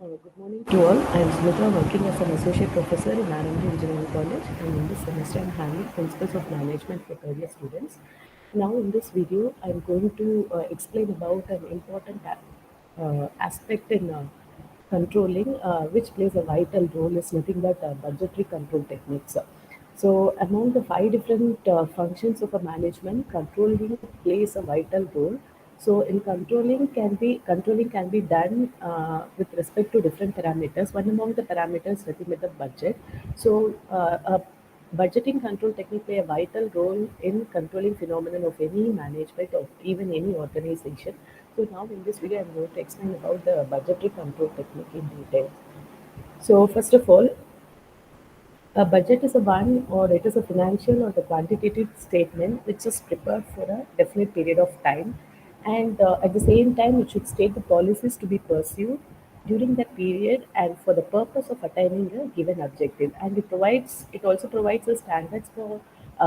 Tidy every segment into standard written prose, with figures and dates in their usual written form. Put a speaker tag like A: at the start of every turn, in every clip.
A: Good morning to all. I am Sumithra, working as an associate professor in R&D Engineering College, and in this semester I am handling principles of management for third year students. Now, in this video, I am going to explain about an important aspect in controlling, which plays a vital role, is nothing but budgetary control techniques. So, among the five different functions of a management, controlling plays a vital role. So, in controlling can be done with respect to different parameters. One among the parameters, nothing but the budget. So, budgeting control technique play a vital role in controlling phenomenon of any management of even any organization. So now in this video, I'm going to explain about the budgetary control technique in detail. So first of all, a budget is a one or it is a financial or the quantitative statement which is prepared for a definite period of time, and at the same time it should state the policies to be pursued during that period and for the purpose of attaining a given objective, and it also provides the standards for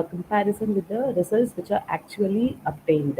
A: comparison with the results which are actually obtained.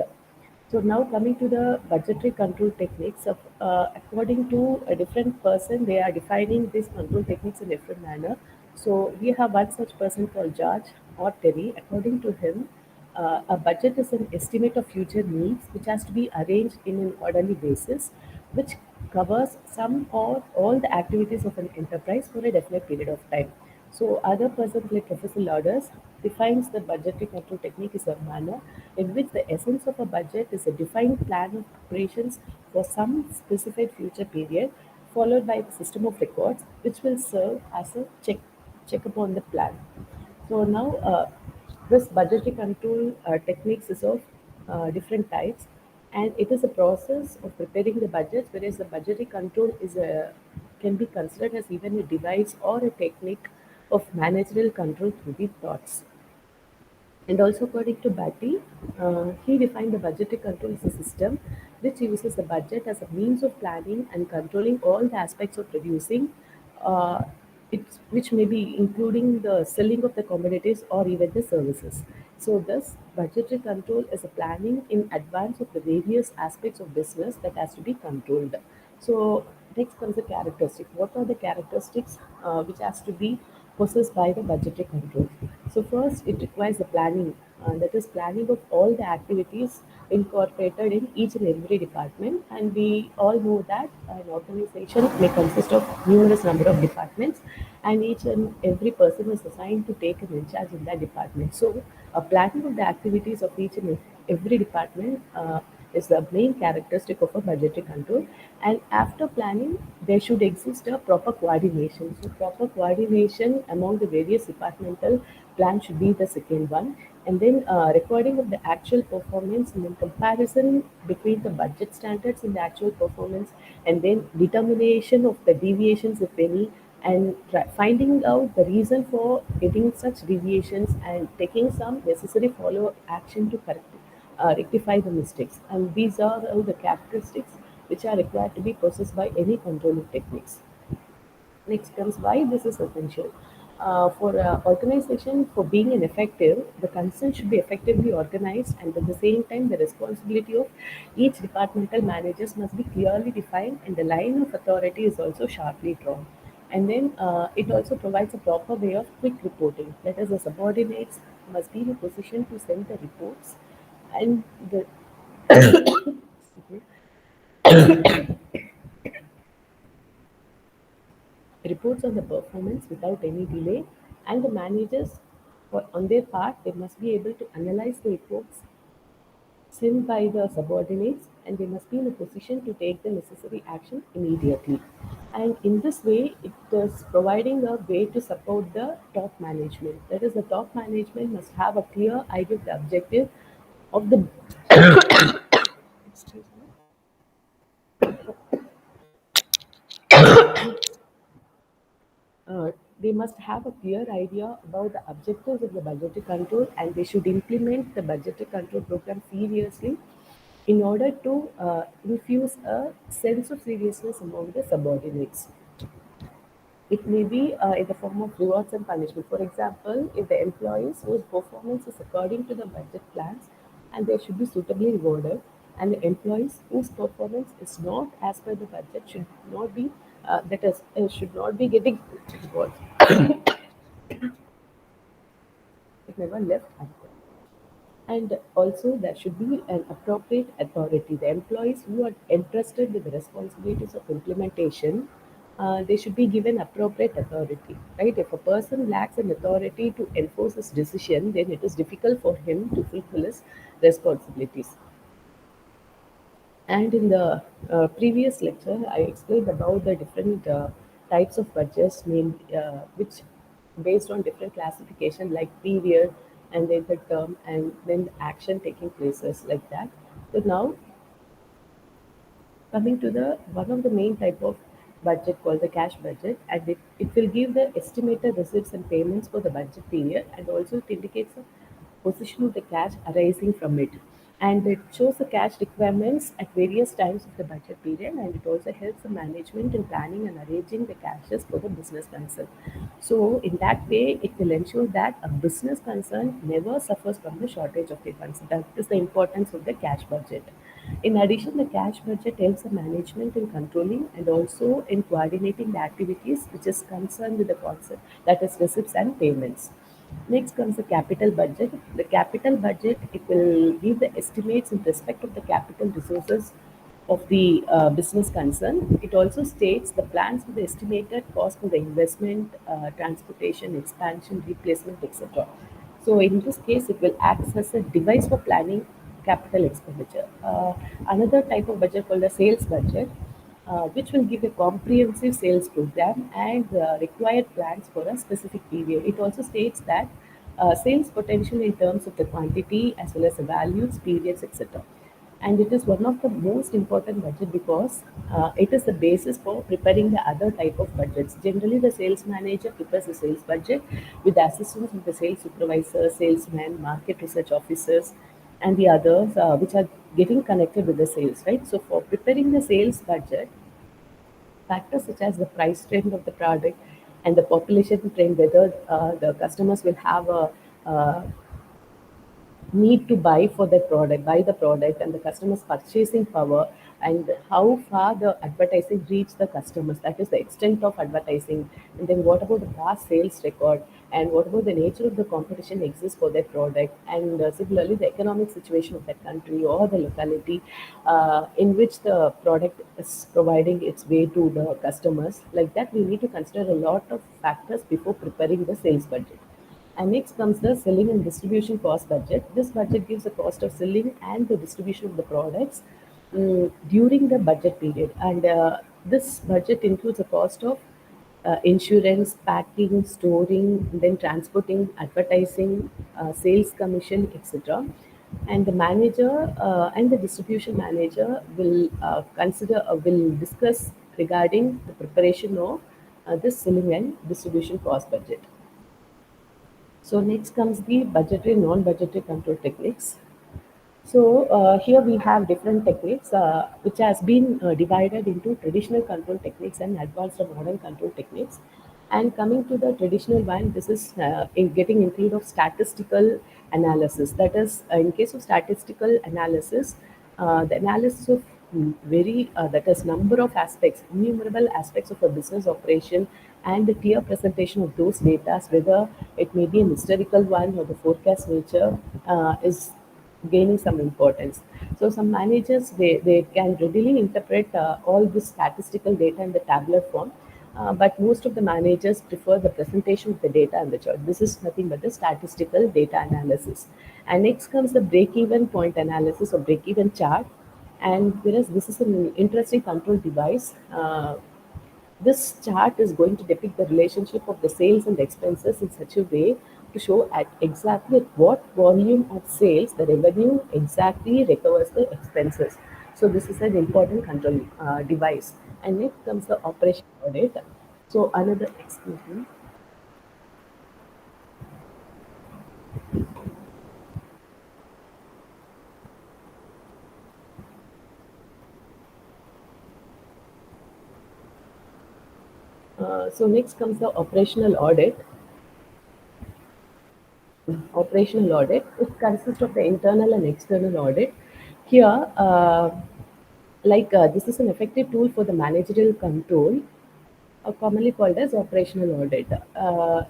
A: So now coming to the budgetary control techniques, according to a different person, they are defining these control techniques in different manner. So we have one such person called George or Terry. According to him, a budget is an estimate of future needs which has to be arranged in an orderly basis, which covers some or all the activities of an enterprise for a definite period of time. So other persons like Professor Lauders defines the budgetary control technique is a manner in which the essence of a budget is a defined plan of operations for some specified future period, followed by a system of records which will serve as a check upon the plan. So now this budgetary control techniques is of different types, and it is a process of preparing the budgets, whereas the budgetary control is a can be considered as even a device or a technique of managerial control through the thoughts. And also, according to Batty, he defined the budgetary control as a system which uses the budget as a means of planning and controlling all the aspects of producing, uh, which may be including the selling of the commodities or even the services. So, thus, budgetary control is a planning in advance of the various aspects of business that has to be controlled. So, next comes the characteristic. What are the characteristics which has to be possessed by the budgetary control? So first, it requires the planning, that is planning of all the activities incorporated in each and every department. And we all know that an organization may consist of numerous number of departments, and each and every person is assigned to take an in charge in that department. So, a planning of the activities of each and every department is the main characteristic of a budgetary control. And after planning, there should exist a proper coordination. So, proper coordination among the various departmental plan should be the second one. And then recording of the actual performance and then comparison between the budget standards and the actual performance, and then determination of the deviations, if any, and finding out the reason for getting such deviations and taking some necessary follow action to rectify the mistakes. And these are all the characteristics which are required to be possessed by any controlling techniques. Next comes why this is essential. For organization, for being an effective, the concern should be effectively organized, and at the same time, the responsibility of each departmental managers must be clearly defined, and the line of authority is also sharply drawn. And then it also provides a proper way of quick reporting. That is, the subordinates must be in a position to send the reports, and the reports on the performance without any delay, and the managers, on their part, they must be able to analyze the reports sent by the subordinates, and they must be in a position to take the necessary action immediately. And in this way, it is providing a way to support the top management. That is, the top management must have a clear idea of the objective of the excuse me, uh, they must have a clear idea about the objectives of the budgetary control, and they should implement the budgetary control program seriously in order to infuse a sense of seriousness among the subordinates. It may be in the form of rewards and punishment. For example, if the employees whose performance is according to the budget plans, and they should be suitably rewarded, and the employees whose performance is not as per the budget should not be that is should not be getting what it never left unsaid. And also, there should be an appropriate authority. The employees who are entrusted with the responsibilities of implementation, they should be given appropriate authority, right? If a person lacks an authority to enforce his decision, then it is difficult for him to fulfill his responsibilities. And in the previous lecture, I explained about the different types of budgets, which based on different classification like period and then the term and then the action taking places like that. So now coming to the one of the main type of budget called the cash budget, and it will give the estimated receipts and payments for the budget period, and also it indicates the position of the cash arising from it, and it shows the cash requirements at various times of the budget period, and it also helps the management in planning and arranging the cashes for the business concern. So in that way it will ensure that a business concern never suffers from the shortage of the funds. That is the importance of the cash budget. In addition, the cash budget helps the management in controlling and also in coordinating the activities which is concerned with the concept, that is receipts and payments. Next comes the capital budget. The capital budget, it will give the estimates in respect of the capital resources of the business concern. It also states the plans with the estimated cost for the investment, transportation, expansion, replacement, etc. So in this case, it will act as a device for planning capital expenditure. Another type of budget called a sales budget, which will give a comprehensive sales program and required plans for a specific period. It also states that sales potential in terms of the quantity as well as the values, periods, etc. And it is one of the most important budget because it is the basis for preparing the other type of budgets. Generally, the sales manager prepares the sales budget with the assistance of the sales supervisor, salesman, market research officers, and the others which are getting connected with the sales, right? So for preparing the sales budget, factors such as the price trend of the product and the population trend, whether the customers will have a need to buy the product, and the customer's purchasing power, and how far the advertising reach the customers, that is the extent of advertising, and then what about the past sales record, and what about the nature of the competition exists for that product, and similarly the economic situation of that country or the locality in which the product is providing its way to the customers. Like that, we need to consider a lot of factors before preparing the sales budget. And next comes the selling and distribution cost budget. This budget gives the cost of selling and the distribution of the products during the budget period. And this budget includes the cost of insurance, packing, storing, then transporting, advertising, sales commission, etc. And the manager and the distribution manager will discuss regarding the preparation of this selling and distribution cost budget. So next comes the budgetary, non-budgetary control techniques. So here we have different techniques which has been divided into traditional control techniques and advanced or modern control techniques. And coming to the traditional one, this is getting include of statistical analysis. That is, in case of statistical analysis, the analysis of very that is number of aspects, innumerable aspects of a business operation, and the clear presentation of those data, whether it may be an historical one or the forecast nature, is gaining some importance. So some managers, they can readily interpret all this statistical data in the tabular form, but most of the managers prefer the presentation of the data and the chart. This is nothing but the statistical data analysis. And next comes the break-even point analysis or break-even chart. And whereas this is an interesting control device, this chart is going to depict the relationship of the sales and the expenses in such a way to show at exactly at what volume of sales the revenue exactly recovers the expenses. So this is an important control device. And next comes the operation audit. So another, excuse me. So next comes the operational audit. Operational audit. It consists of the internal and external audit. Here, this is an effective tool for the managerial control commonly called as operational audit.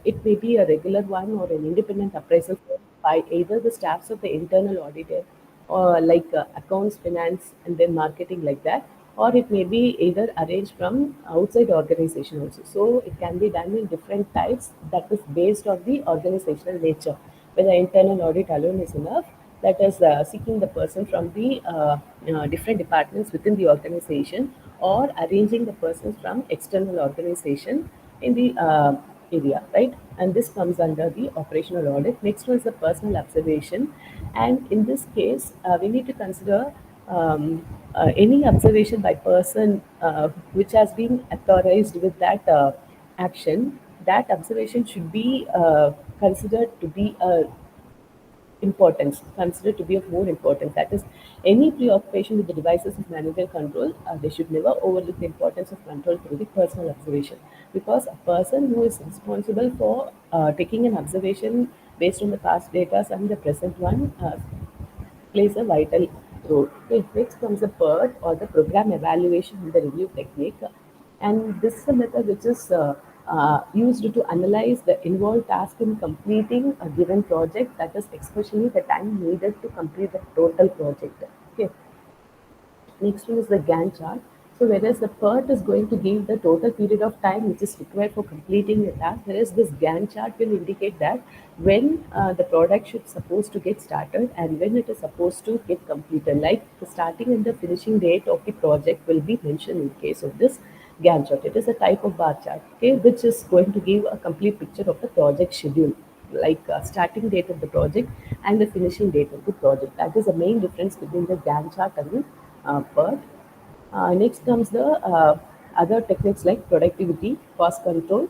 A: It may be a regular one or an independent appraisal by either the staffs of the internal auditor or like accounts, finance, and then marketing like that, or it may be either arranged from outside organization also. So it can be done in different types that is based on the organizational nature. Whether internal audit alone is enough, that is seeking the person from the different departments within the organization or arranging the persons from external organization in the area, right? And this comes under the operational audit. Next one is the personal observation, and in this case we need to consider any observation by person which has been authorized with that action. That observation should be considered to be a importance, considered to be of more importance. That is, any preoccupation with the devices of manual control, they should never overlook the importance of control through the personal observation. Because a person who is responsible for taking an observation based on the past data and the present one plays a vital role. Okay, next comes the PERT or the program evaluation and the review technique. And this is a method which is used to analyze the involved task in completing a given project, that is, especially the time needed to complete the total project. Okay, next one is the Gantt chart. So whereas the PERT is going to give the total period of time which is required for completing the task, whereas this Gantt chart will indicate that when the product should supposed to get started and when it is supposed to get completed. Like the starting and the finishing date of the project will be mentioned in case of this Gantt chart. It is a type of bar chart, okay, which is going to give a complete picture of the project schedule, like starting date of the project and the finishing date of the project. That is the main difference between the Gantt chart and the PERT. Next comes the other techniques like productivity, cost control,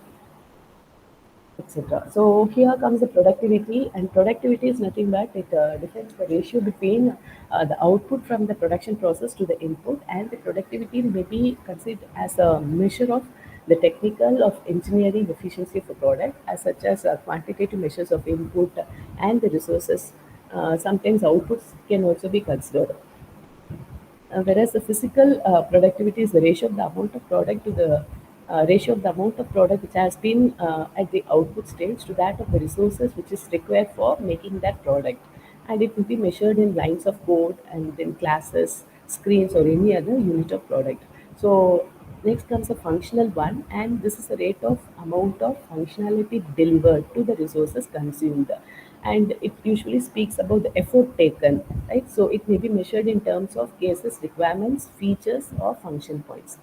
A: etc. So here comes the productivity, and productivity is nothing but it defines the ratio between the output from the production process to the input, and the productivity may be considered as a measure of the technical of engineering efficiency of a product, as such as quantitative measures of input and the resources. Sometimes outputs can also be considered. Whereas the physical productivity is the ratio of the amount of product to the ratio of the amount of product which has been at the output stage to that of the resources which is required for making that product, and it will be measured in lines of code and then classes, screens, or any other unit of product. So next comes a functional one, and this is the rate of amount of functionality delivered to the resources consumed, and it usually speaks about the effort taken, right? So it may be measured in terms of cases, requirements, features, or function points.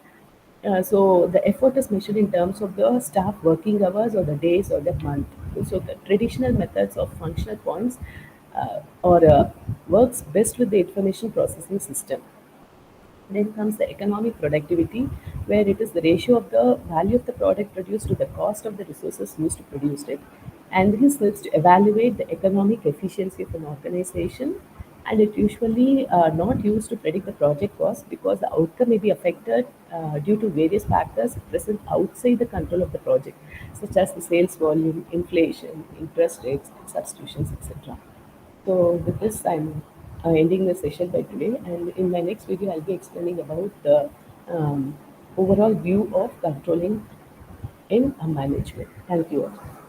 A: So the effort is measured in terms of the staff working hours or the days or the month. So the traditional methods of functional points or works best with the information processing system. Then comes the economic productivity, where it is the ratio of the value of the product produced to the cost of the resources used to produce it. And this helps to evaluate the economic efficiency of an organization. And it usually not used to predict the project cost, because the outcome may be affected due to various factors present outside the control of the project, such as the sales volume, inflation, interest rates, substitutions, etc. So with this, I'm ending the session by today, and in my next video, I'll be explaining about the overall view of controlling in a management. Thank you all.